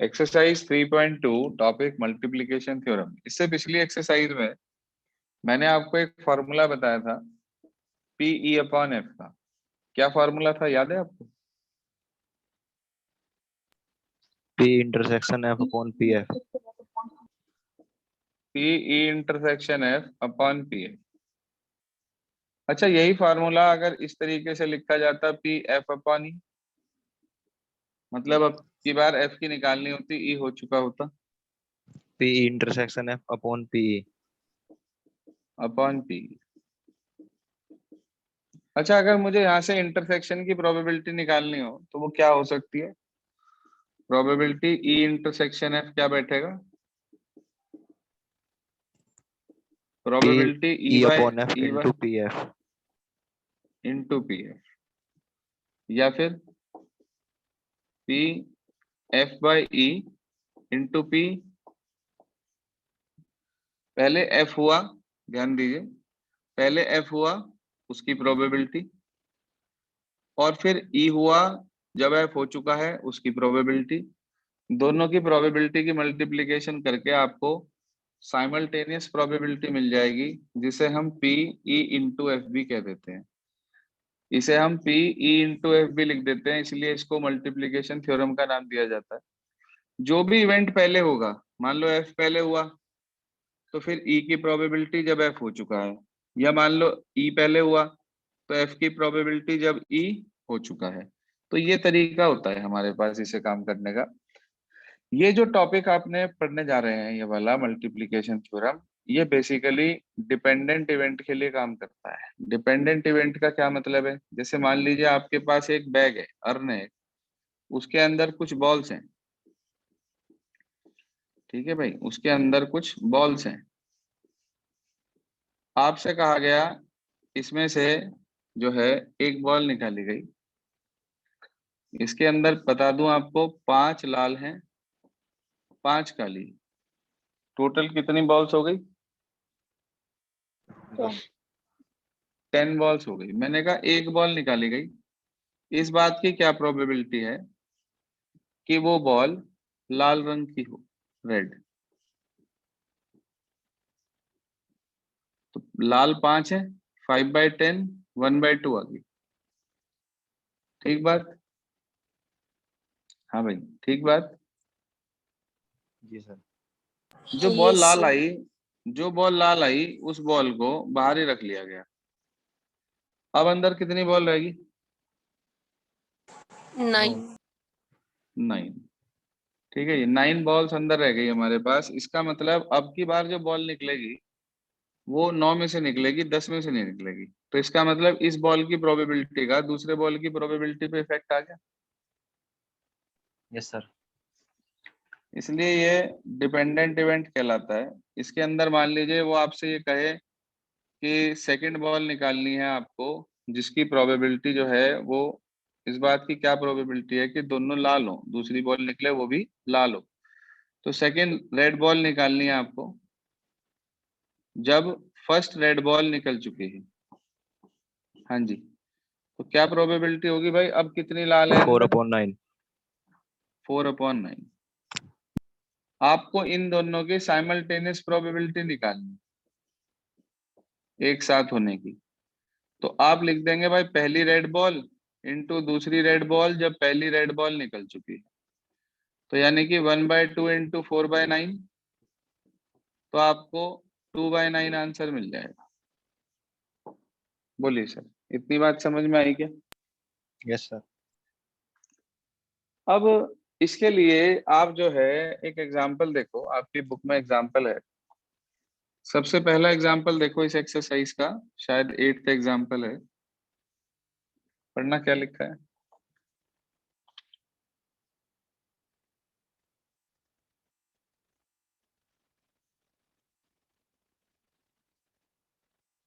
Exercise 3.2 topic multiplication theorem. इससे पिछली exercise में मैंने आपको एक फॉर्मूला बताया था पी अपॉन एफ का। क्या फॉर्मूला था, याद है आपको? P intersection F upon PF। P intersection F upon P F. अच्छा, यही फॉर्मूला अगर इस तरीके से लिखा जाता पी एफ अपॉन ई, मतलब अब की बार एफ की निकालनी होती, ई हो चुका होता, P intersection F upon PE। Upon P. अच्छा, अगर मुझे यहाँ से इंटरसेक्शन की प्रोबेबिलिटी निकालनी हो तो वो क्या हो सकती है? प्रोबेबिलिटी ई इंटरसेक्शन एफ क्या बैठेगा? P probability E E bye upon F ई into PF। Into P F, या फिर P F by E into P. पहले एफ हुआ, ध्यान दीजिए, पहले एफ हुआ उसकी प्रोबेबिलिटी, और फिर ई हुआ जब एफ हो चुका है उसकी प्रोबेबिलिटी। दोनों की प्रोबेबिलिटी की मल्टीप्लिकेशन करके आपको साइमल्टेनियस प्रोबेबिलिटी मिल जाएगी, जिसे हम पी ई इंटू एफ भी कह देते हैं। इसे हम पी ई इंटू एफ भी लिख देते हैं, इसलिए इसको मल्टीप्लिकेशन थ्योरम का नाम दिया जाता है। जो भी इवेंट पहले होगा, मान लो एफ पहले हुआ तो फिर ई की प्रोबेबिलिटी जब एफ हो चुका है, या मान लो ई पहले हुआ तो एफ की प्रोबेबिलिटी जब ई हो चुका है। तो ये तरीका होता है हमारे पास इसे काम करने का। ये जो टॉपिक आपने पढ़ने जा रहे हैं, ये वाला मल्टीप्लिकेशन थ्योरम, ये बेसिकली डिपेंडेंट इवेंट के लिए काम करता है। डिपेंडेंट इवेंट का क्या मतलब है? जैसे मान लीजिए आपके पास एक बैग है, अर्न है, उसके अंदर कुछ बॉल्स हैं, ठीक है भाई, उसके अंदर कुछ बॉल्स हैं। आपसे कहा गया इसमें से जो है एक बॉल निकाली गई, इसके अंदर बता दूं आपको 5 लाल हैं, 5 काली। टोटल कितनी बॉल्स हो गई? 10 बॉल्स हो गई। मैंने कहा एक बॉल निकाली गई, इस बात की क्या प्रोबेबिलिटी है कि वो बॉल लाल रंग की हो, रेड। तो लाल 5 है, 5/10, 1/2 आ गई। ठीक बात? हाँ भाई, ठीक बात। जी सर। जो बॉल लाल आई, जो बॉल लाल आई उस बॉल को बाहर ही रख लिया गया। अब अंदर कितनी बॉल रहेगी? 9। 9। ठीक है, ये 9 बॉल्स अंदर रह गई हमारे पास। इसका मतलब अब की बार जो बॉल निकलेगी वो 9 में से निकलेगी, 10 में से नहीं निकलेगी। तो इसका मतलब इस बॉल की प्रोबेबिलिटी का दूसरे बॉल की प्रोबेबिलिटी पे इफेक्ट आ गया। Yes sir. इसलिए ये डिपेंडेंट इवेंट कहलाता है। इसके अंदर मान लीजिए वो आपसे ये कहे कि सेकंड बॉल निकालनी है आपको, जिसकी प्रोबेबिलिटी जो है वो, इस बात की क्या प्रोबेबिलिटी है कि दोनों लाल हो, दूसरी बॉल निकले वो भी लाल हो। तो सेकंड रेड बॉल निकालनी है आपको जब फर्स्ट रेड बॉल निकल चुकी है। हाँ जी, तो क्या प्रोबेबिलिटी होगी भाई? अब कितनी लाल है 4 अंदर? upon 9। 4/9। आपको इन दोनों की साइमल्टेनियस प्रोबेबिलिटी निकालनी है, एक साथ होने की। तो आप लिख देंगे भाई पहली रेड बॉल इंटू दूसरी रेड बॉल जब पहली रेड बॉल निकल चुकी है। तो यानी कि 1/2 इंटू 4/9, तो आपको 2/9 आंसर मिल जाएगा। बोलिए सर, इतनी बात समझ में आई क्या? Yes sir. अब इसके लिए आप जो है एक एग्जाम्पल देखो, आपकी बुक में एग्जाम्पल है। सबसे पहला एग्जाम्पल देखो इस एक्सरसाइज का, शायद 8th एग्जाम्पल है। पढ़ना क्या लिखा है।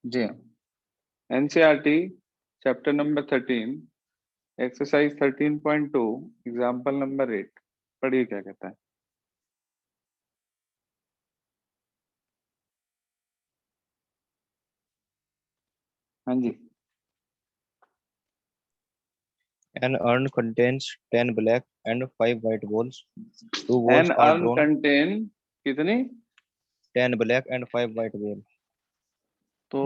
जी हाँ, NCERT chapter number 13, exercise 13.2, example number 8। पढ़िए क्या कहता है। हाँ जी। An urn contains 10 black and 5 white balls. 2 balls an are urn drawn. Contain कितनी? 10 black and 5 white balls. तो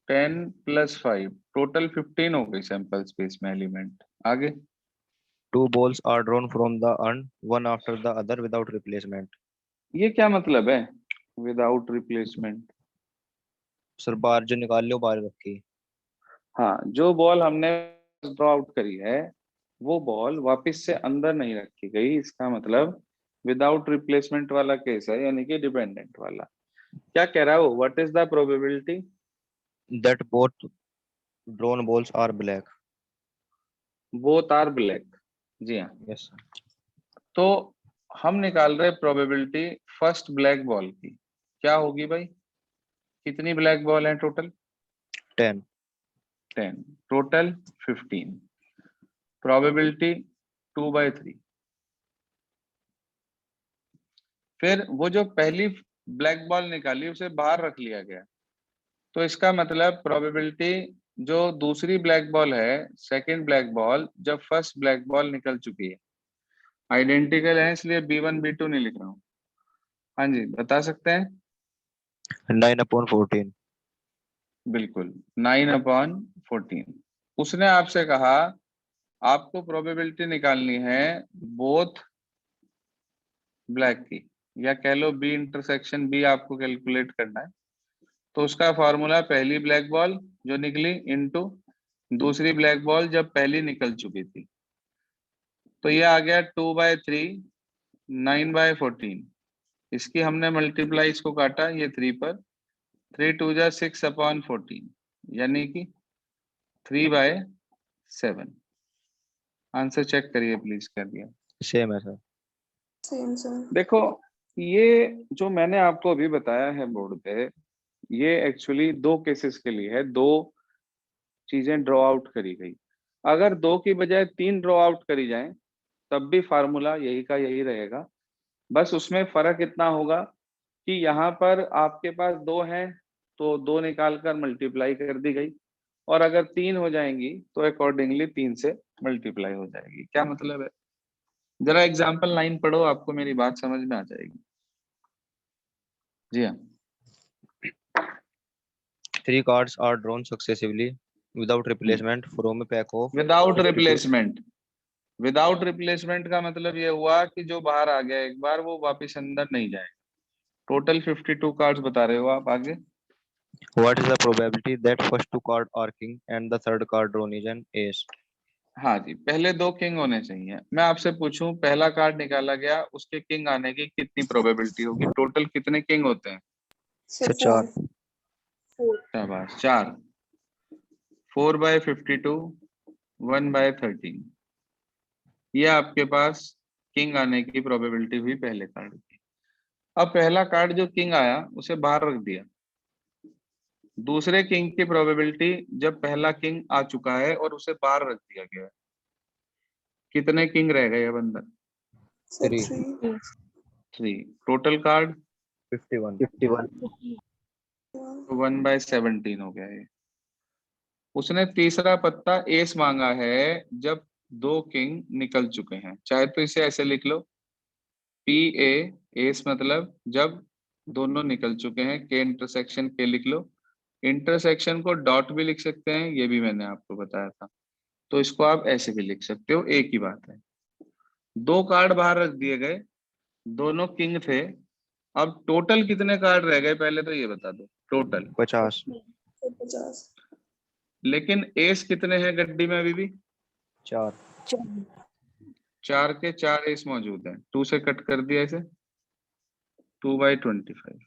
10 + 5 टोटल 15 हो गई सैंपल स्पेस में एलिमेंट। आगे 2 balls are drawn from the urn, one after the other without replacement. ये क्या मतलब है विदाउट रिप्लेसमेंट? सर बाहर जो निकाल लो बाहर रखी। हाँ, जो बॉल हमने ड्रॉ आउट करी है वो बॉल वापस से अंदर नहीं रखी गई, इसका मतलब विदाउट रिप्लेसमेंट वाला केस है, यानी कि डिपेंडेंट वाला। क्या कह रहा हो? What is the probability? That both drawn balls are black. Both are black. जी हाँ। Yes, sir. तो हम निकाल रहे प्रोबेबिलिटी फर्स्ट ब्लैक बॉल की। क्या होगी भाई? कितनी ब्लैक बॉल है टोटल? 10. 10 टोटल 15। प्रोबेबिलिटी 2/3। फिर वो जो पहली ब्लैक बॉल निकाली उसे बाहर रख लिया गया, तो इसका मतलब प्रोबेबिलिटी जो दूसरी ब्लैक बॉल है, सेकंड ब्लैक बॉल, जब फर्स्ट ब्लैक बॉल निकल चुकी है, आइडेंटिकल है इसलिए B1 B2 नहीं लिख रहा हूँ। हाँ जी, बता सकते हैं? 9/14. बिल्कुल 9/14। उसने आपसे कहा आपको प्रोबेबिलिटी निकालनी है बोथ ब्लैक की, या कह लो B इंटरसेक्शन B आपको कैलकुलेट करना है। तो उसका फॉर्मूला पहली ब्लैक बॉल जो निकली इनटू दूसरी ब्लैक बॉल जब पहली निकल चुकी थी, तो ये आ गया 2/3 9/14। इसकी हमने मल्टीप्लाई इसको काटा ये 3 पर, 3 2 जा 6/14, यानी कि 3/7। आंसर चेक करिए प्लीज। कर दिया? Same है सर. Same sir. देखो, ये जो मैंने आपको अभी बताया है बोर्ड पे, ये एक्चुअली दो केसेस के लिए है, दो चीजें ड्रॉ आउट करी गई। अगर दो की बजाय 3 ड्रॉ आउट करी जाए तब भी फार्मूला यही का यही रहेगा। बस उसमें फर्क इतना होगा कि यहाँ पर आपके पास 2 हैं तो 2 निकाल कर मल्टीप्लाई कर दी गई, और अगर 3 हो जाएंगी तो अकॉर्डिंगली 3 से मल्टीप्लाई हो जाएगी। क्या मतलब है? जरा एग्जाम्पल 9 पढ़ो, आपको मेरी बात समझ में आ जाएगी। जी हाँ। 3 cards are drawn successively without replacement from a pack of without 52. Replacement. Without replacement का मतलब ये हुआ कि जो बाहर आ गया एक बार वो वापस अंदर नहीं जाएगा। टोटल 52 कार्ड्स बता रहे हो आप। आगे What is the probability that first 2 cards are king and the third card drawn is an ace? हाँ जी, पहले 2 किंग होने चाहिए। मैं आपसे पूछूं पहला कार्ड निकाला गया, उसके किंग आने की कितनी प्रोबेबिलिटी होगी? टोटल कितने किंग होते हैं? सर 4. शाबाश, 4। 4/52 1/13, ये आपके पास किंग आने की प्रोबेबिलिटी हुई पहले कार्ड की। अब पहला कार्ड जो किंग आया उसे बाहर रख दिया, दूसरे किंग की प्रोबेबिलिटी जब पहला किंग आ चुका है और उसे बाहर रख दिया गया है, कितने किंग रह गए अब अंदर? 3. 3। Total card 51. 1/17 हो गया है। उसने तीसरा पत्ता एस मांगा है जब 2 किंग निकल चुके हैं। चाहे तो इसे ऐसे लिख लो, PA एस मतलब जब दोनों निकल चुके हैं, के इंटरसेक्शन के लिख लो। इंटरसेक्शन को डॉट भी लिख सकते हैं, ये भी मैंने आपको बताया था, तो इसको आप ऐसे भी लिख सकते हो, एक ही बात है। 2 कार्ड बाहर रख दिए गए, दोनों किंग थे। अब टोटल कितने कार्ड रह गए पहले तो ये बता दो टोटल। 50. 50। लेकिन एस कितने हैं गड्डी में? अभी भी 4. 4 के 4 एस मौजूद हैं। 2 से कट कर दिया इसे, 2/25।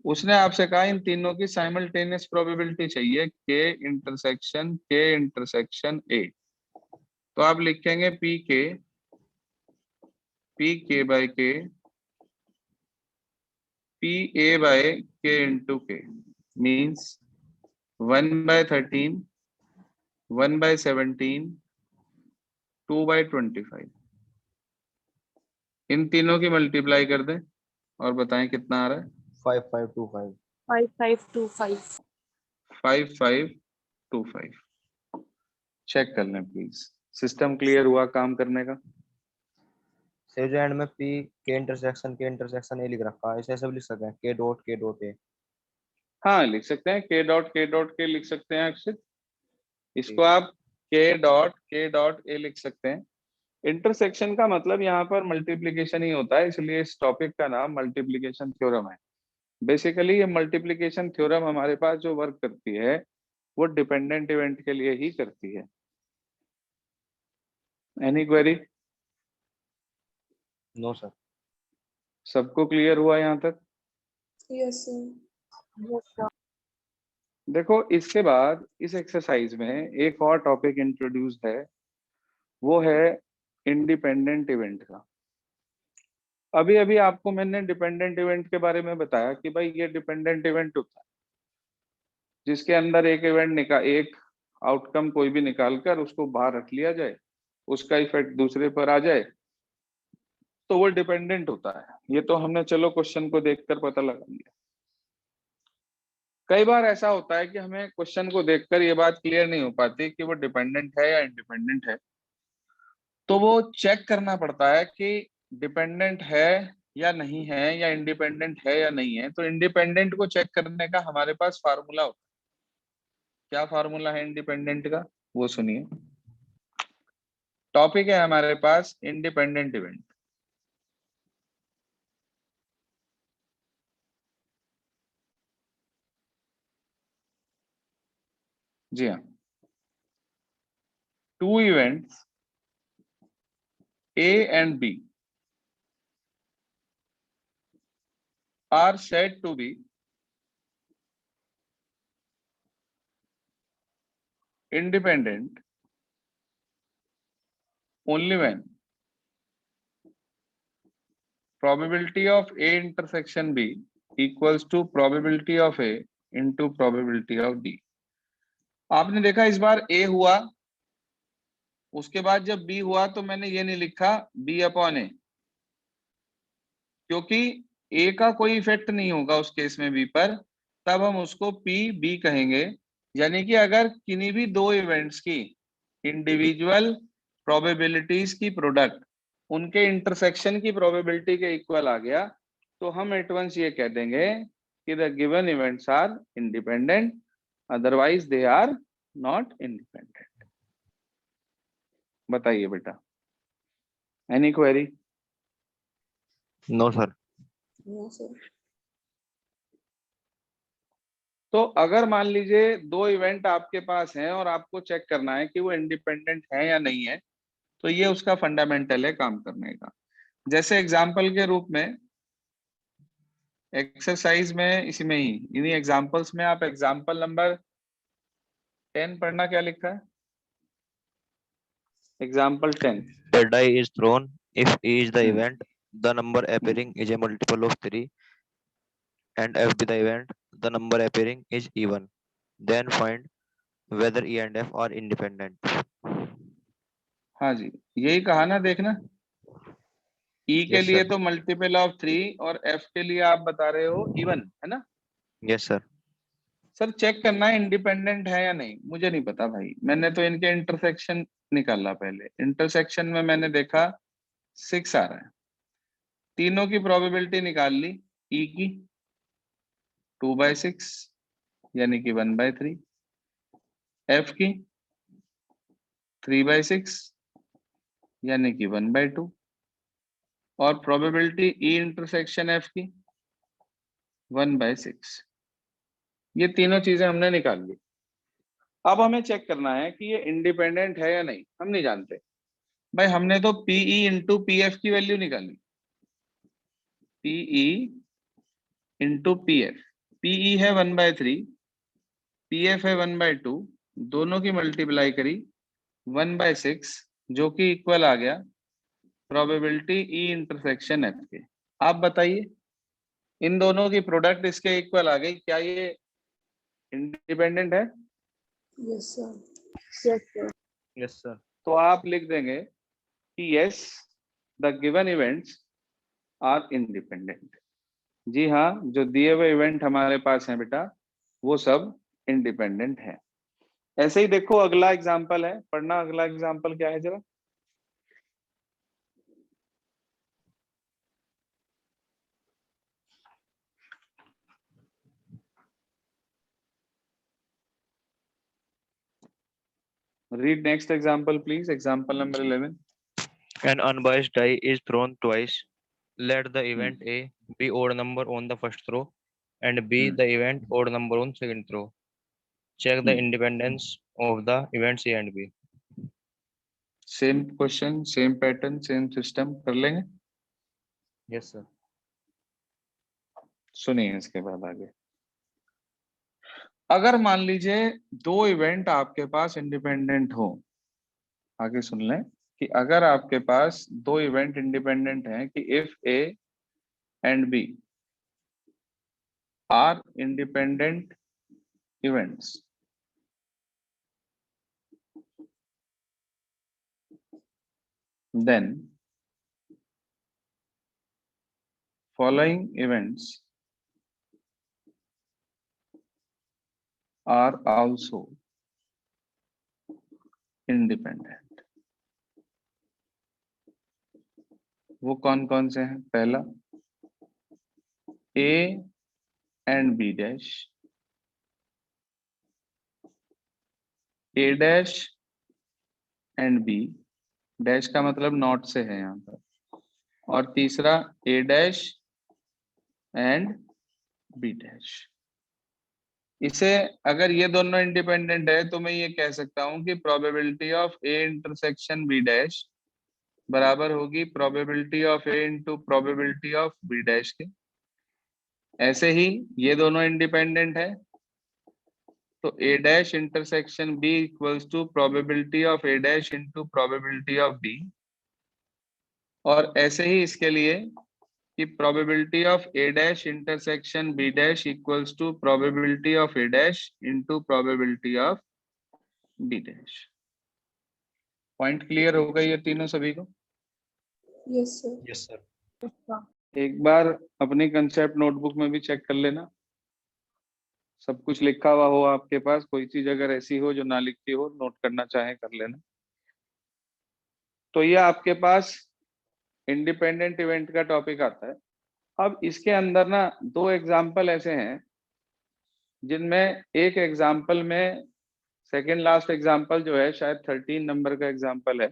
उसने आपसे कहा इन तीनों की साइमल्टेनियस प्रोबेबिलिटी चाहिए, के इंटरसेक्शन ए। तो आप लिखेंगे पी के बाय के इंटू के, मीन्स 1/13 1/17 2/25। इन तीनों की मल्टीप्लाई कर दें और बताएं कितना आ रहा है? 5525. 5525। 5525। चेक कर लें प्लीज। सिस्टम क्लियर हुआ काम करने का? सर जो एंड में पी के इंटरसेक्शन ए लिख रखा है, इसे ऐसे भी लिख सकते हैं के डॉट ए। हाँ लिख सकते हैं, के डॉट के लिख सकते हैं अक्षित। इसको ठीक है। आप के डॉट ए लिख सकते हैं। इंटरसेक्शन का मतलब यहाँ पर मल्टीप्लीकेशन ही होता है, इसलिए इस टॉपिक का नाम मल्टीप्लीकेशन थ्योरम है। बेसिकली ये मल्टीप्लीकेशन थ्योरम हमारे पास जो वर्क करती है वो डिपेंडेंट इवेंट के लिए ही करती है। Any query? No sir. सबको क्लियर हुआ यहाँ तक? Yes, sir. देखो इसके बाद इस एक्सरसाइज में एक और टॉपिक इंट्रोड्यूस है, वो है इंडिपेंडेंट इवेंट का। अभी अभी आपको मैंने डिपेंडेंट इवेंट के बारे में बताया कि भाई ये डिपेंडेंट इवेंट होता है जिसके अंदर एक आउटकम कोई भी निकालकर उसको बाहर रख लिया जाए, उसका इफेक्ट दूसरे पर आ जाए, तो वो डिपेंडेंट होता है। ये तो हमने चलो क्वेश्चन को देखकर पता लगा लिया। कई बार ऐसा होता है कि हमें क्वेश्चन को देखकर ये बात क्लियर नहीं हो पाती कि वो डिपेंडेंट है या इंडिपेंडेंट है, तो वो चेक करना पड़ता है कि डिपेंडेंट है या नहीं है, या इंडिपेंडेंट है या नहीं है। तो इंडिपेंडेंट को चेक करने का हमारे पास फार्मूला होता है। क्या फार्मूला है इंडिपेंडेंट का, वो सुनिए। टॉपिक है हमारे पास इंडिपेंडेंट इवेंट। जी हाँ, two events A and B are said to be independent only when probability of A intersection B equals to probability of A into probability of B। आपने देखा इस बार A हुआ, उसके बाद जब B हुआ तो मैंने ये नहीं लिखा B अपॉन A, क्योंकि A का कोई इफेक्ट नहीं होगा उस केस में B पर, तब हम उसको P B कहेंगे। यानी कि अगर किन्हीं भी दो इवेंट्स की इंडिविजुअल प्रोबेबिलिटीज की प्रोडक्ट उनके इंटरसेक्शन की प्रोबेबिलिटी के इक्वल आ गया, तो हम एट वंस ये कह देंगे कि the given events are independent, otherwise they are not independent. बताइए बेटा, any query? No sir. No, sir. तो अगर मान लीजिए दो इवेंट आपके पास हैं और आपको चेक करना है कि वो इंडिपेंडेंट है या नहीं है, तो ये उसका फंडामेंटल है काम करने का। जैसे एग्जाम्पल के रूप में एक्सरसाइज में इसमें ही इन्हीं एग्जाम्पल्स में आप एग्जाम्पल नंबर 10 पढ़ना, क्या लिखा है example 10? The die is thrown. If E is the event, the number appearing is a multiple of 3, and F be the event, the number appearing is even. Then find whether E and F are independent. हाँ जी, यही कहा ना, देखना ई के Yes लिए sir. तो multiple of 3 और F के लिए आप बता रहे हो इवन, है ना? Yes sir. सर चेक करना है इंडिपेंडेंट है या नहीं, मुझे नहीं पता भाई। मैंने तो इनके इंटरसेक्शन निकाला, पहले इंटरसेक्शन में मैंने देखा 6 आ रहा है, तीनों की प्रोबेबिलिटी निकाल ली। ई की 2/6 यानी कि 1/3, एफ की 3/6 यानी कि 1/2, और प्रोबेबिलिटी ई इंटरसेक्शन एफ की 1/6। ये तीनों चीजें हमने निकाल ली। अब हमें चेक करना है कि ये इंडिपेंडेंट है या नहीं। हम नहीं जानते भाई, हमने तो पीई इंटू पी एफ की वैल्यू निकाली, PE into P F. PE है 1/3, पी एफ है 1/2, दोनों की मल्टीप्लाई करी 1/6, जो कि इक्वल आ गया प्रोबेबिलिटी ई इंटरसेक्शन एफ के। आप बताइए, इन दोनों की प्रोडक्ट इसके इक्वल आ गई, क्या ये इंडिपेंडेंट है? Yes, sir. Yes, sir. Yes sir. तो आप लिख देंगे कि yes the given events are independent. जी हाँ, जो दिए हुए इवेंट हमारे पास हैं बेटा वो सब इंडिपेंडेंट है। ऐसे ही देखो अगला एग्जाम्पल है, पढ़ना अगला एग्जाम्पल क्या है जरा। Read next example, please. Example number 11. An unbiased die is thrown twice. Let the event A be odd number on the first throw and B the event odd number on second throw. Check the independence of the events A and B. Same question, same pattern, same system कर लेंगे। Yes, sir. सुनिए इसके बाद आगे। अगर मान लीजिए दो इवेंट आपके पास इंडिपेंडेंट हो, आगे सुन लें कि अगर आपके पास दो इवेंट इंडिपेंडेंट हैं कि if A and B are independent events, then following events are also independent। वो कौन कौन से हैं? पहला A and B dash, A dash and B dash का मतलब नॉट से है यहाँ पर, और तीसरा A dash and B dash. इसे अगर ये दोनों इंडिपेंडेंट है तो मैं ये कह सकता हूं कि probability of A intersection B dash बराबर होगी probability of A into probability of B dash के। ऐसे ही ये दोनों इंडिपेंडेंट है तो A dash intersection B equals to probability of A dash into probability of B। और ऐसे ही इसके लिए कि probability of A dash intersection B dash equals to probability of A dash into probability of B dash. Point clear हो गई ये तीनों सभी को? Yes, sir. Yes, sir. एक बार अपनी कंसेप्ट नोटबुक में भी चेक कर लेना, सब कुछ लिखा हुआ हो आपके पास, कोई चीज अगर ऐसी हो जो ना लिखी हो, नोट करना चाहे कर लेना। तो ये आपके पास इंडिपेंडेंट इवेंट का टॉपिक आता है। अब इसके अंदर ना दो एग्जाम्पल ऐसे हैं जिनमें एक एग्जाम्पल में सेकेंड लास्ट एग्जाम्पल जो है शायद 13 नंबर का एग्जाम्पल है,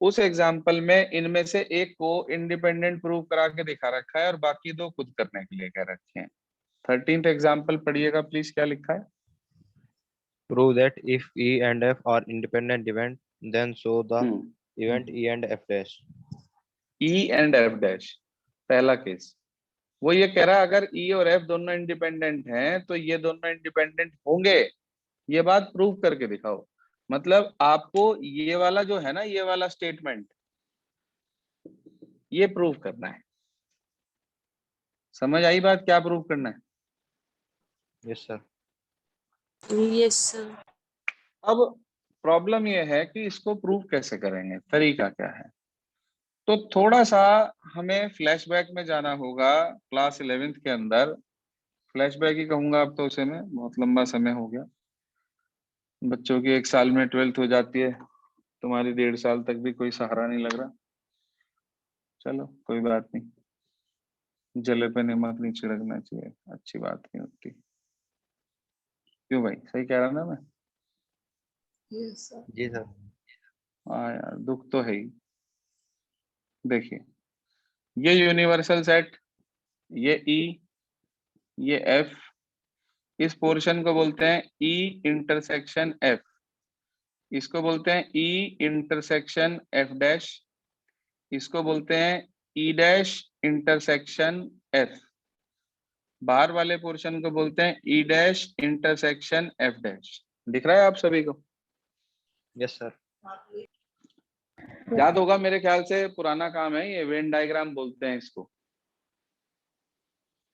उस एग्जाम्पल में इनमें से एक को इंडिपेंडेंट प्रूव करा के दिखा रखा है और बाकी दो खुद करने के लिए कह रखे हैं। 13th एग्जाम्पल पढ़िएगा प्लीज, क्या लिखा है? Prove that if E and F are independent event, then show the event E and F dash. E and F dash पहला केस, वो ये कह रहा है अगर E और F दोनों इंडिपेंडेंट हैं तो ये दोनों इंडिपेंडेंट होंगे, ये बात प्रूव करके दिखाओ। मतलब आपको ये वाला जो है ना, ये वाला स्टेटमेंट ये प्रूव करना है। समझ आई बात? क्या प्रूव करना है? Yes, sir. Yes, sir. अब प्रॉब्लम ये है कि इसको प्रूव कैसे करेंगे, तरीका क्या है? तो थोड़ा सा हमें फ्लैशबैक में जाना होगा क्लास 11th के अंदर। फ्लैशबैक ही कहूंगा अब तो उसे, मैं बहुत लंबा समय हो गया। बच्चों की 1 साल में 12th हो जाती है, तुम्हारी 1.5 साल तक भी कोई सहारा नहीं लग रहा। चलो कोई बात नहीं, जले पे नमक नहीं छिड़कना चाहिए, अच्छी बात नहीं होती। क्यों भाई, सही कह रहा ना मैं? Yes, sir. जी सर। हाँ यार, दुख तो है ही। देखिए ये यूनिवर्सल सेट, ये E, ये F, इस पोर्शन को बोलते हैं E इंटरसेक्शन F, इसको बोलते हैं E इंटरसेक्शन F डैश, इसको बोलते हैं E डैश इंटरसेक्शन F, बाहर वाले पोर्शन को बोलते हैं E dash intersection F dash. दिख रहा है आप सभी को? Yes, sir. याद होगा मेरे ख्याल से, पुराना काम है ये, वेन डायग्राम बोलते हैं इसको।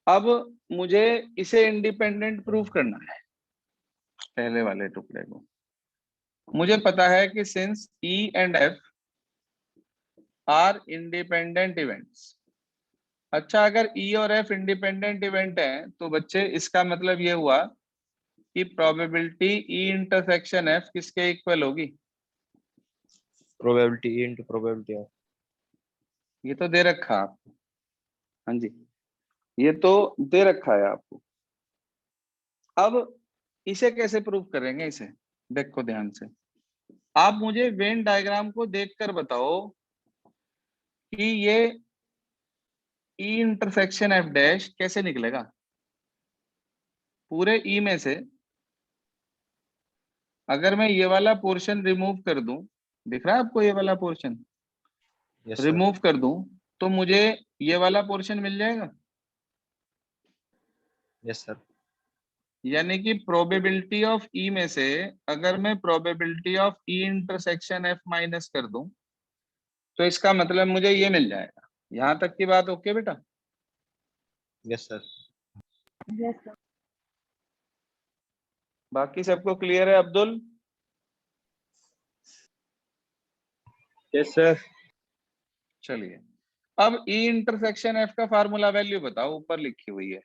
अब मुझे इसे इंडिपेंडेंट प्रूफ करना है, पहले वाले टुकड़े को। मुझे पता है कि since E and F are independent events. अच्छा, अगर E और F इंडिपेंडेंट इवेंट हैं तो बच्चे इसका मतलब ये हुआ कि प्रोबेबिलिटी ई इंटरसेक्शन एफ किसके इक्वल होगी? Probability into probability of. ये तो दे रखा है आपको। हाँ जी, ये तो दे रखा है आपको। अब इसे कैसे प्रूव करेंगे? इसे देखो ध्यान से। आप मुझे वेन डायग्राम को देखकर बताओ कि ये ई इंटरसेक्शन एफ डैश कैसे निकलेगा। पूरे ई में से अगर मैं ये वाला पोर्शन रिमूव कर दूं, दिख रहा है आपको ये वाला पोर्शन? Yes sir. रिमूव कर दूं तो मुझे ये वाला पोर्शन मिल जाएगा। Yes sir. यानी कि प्रोबेबिलिटी ऑफ ई में से अगर मैं probability of E intersection F minus कर दूं तो इसका मतलब मुझे ये मिल जाएगा। यहां तक की बात ओके बेटा? Yes sir. बाकी सबको क्लियर है अब्दुल? Yes sir. चलिए, अब ई इंटरसेक्शन एफ का फार्मूला वैल्यू बताओ, ऊपर लिखी हुई है।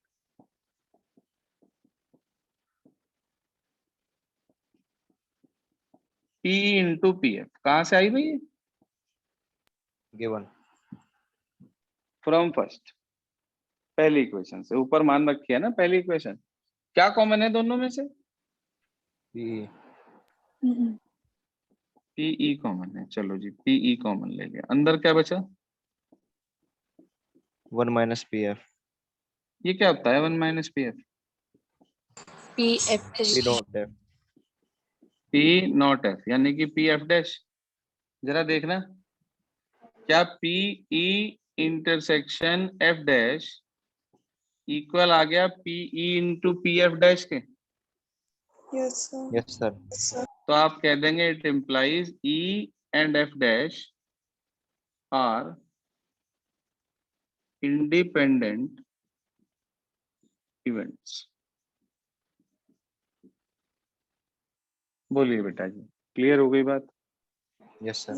पी इंटू पी एफ कहां से आई भाई? गिवन फ्रॉम फर्स्ट, पहली इक्वेशन से। ऊपर मान रखी है ना पहली इक्वेशन। क्या कॉमन है दोनों में से? पी। पीई कॉमन है। चलो जी, पीई कॉमन ले लिया। अंदर क्या बचा? 1 माइनस पी एफ। ये क्या होता है 1 minus P F? P F P not F. P not F यानी कि पी एफ डैश। जरा देखना, क्या P E intersection F dash equal आ गया P E into P F dash के? Yes sir. Yes sir. तो आप कह देंगे it implies E and F dash are independent events. बोलिए बेटा जी, क्लियर हो गई बात? Yes sir.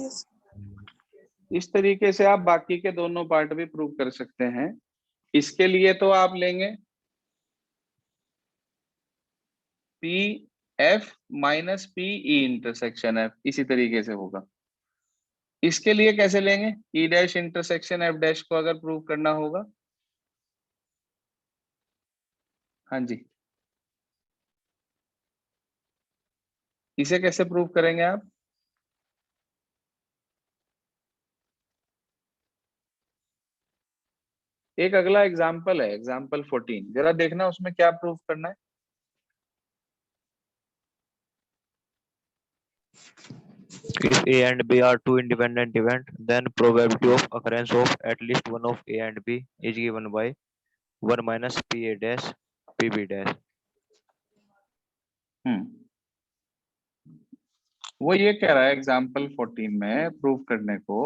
इस तरीके से आप बाकी के दोनों पार्ट भी प्रूव कर सकते हैं। इसके लिए तो आप लेंगे P F minus PE intersection F, इसी तरीके से होगा। इसके लिए कैसे लेंगे? E dash intersection F dash को अगर प्रूव करना होगा। हाँ जी, इसे कैसे प्रूव करेंगे आप? एक अगला एग्जाम्पल है, एग्जाम्पल 14, जरा देखना उसमें क्या प्रूव करना है। If A and B are two independent events, then probability of occurrence of at least one of A and B is given by 1 minus PA dash PB dash. वो ये कह रहा है एग्जाम्पल 14 में प्रूव करने को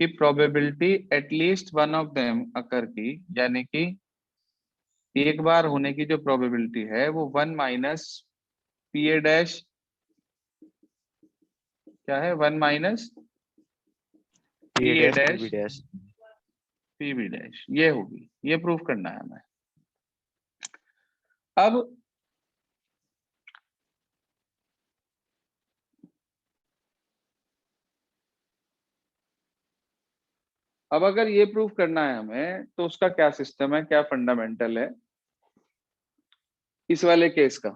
कि probability at least one of them occur की, यानी कि एक बार होने की जो प्रोबेबिलिटी है वो 1 माइनस पी ए डैश, क्या है 1 minus PA P A dash dash PB dash. P B dash, ये होगी। ये प्रूफ करना है हमें। अब अगर ये प्रूफ करना है हमें तो उसका क्या सिस्टम है, क्या फंडामेंटल है इस वाले केस का?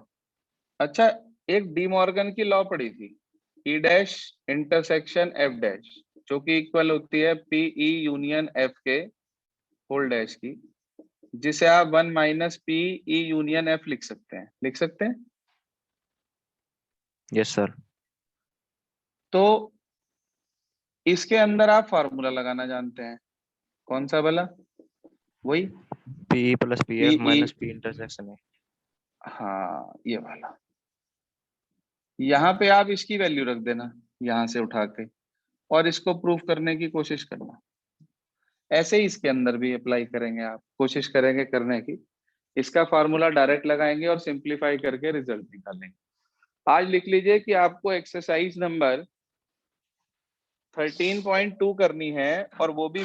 अच्छा, एक डी मॉर्गन की लॉ पड़ी थी, ई डैश इंटरसेक्शन एफ डैश, जो कि इक्वल होती है पीई यूनियन एफ के होल डैश की, जिसे आप 1 माइनस पीई यूनियन एफ लिख सकते हैं। लिख सकते हैं? Yes sir. तो इसके अंदर आप फार्मूला लगाना जानते हैं, कौन सा वाला? वही PE plus PF minus P intersection A. हाँ, ये वाला। यहाँ पे आप इसकी वैल्यू रख देना यहां से उठा के, और इसको प्रूफ करने की कोशिश करना। ऐसे ही इसके अंदर भी अप्लाई करेंगे, आप कोशिश करेंगे करने की। इसका फार्मूला डायरेक्ट लगाएंगे और सिंप्लीफाई करके रिजल्ट निकालेंगे। आज लिख लीजिए कि आपको एक्सरसाइज नंबर 13.2 करनी है, और वो भी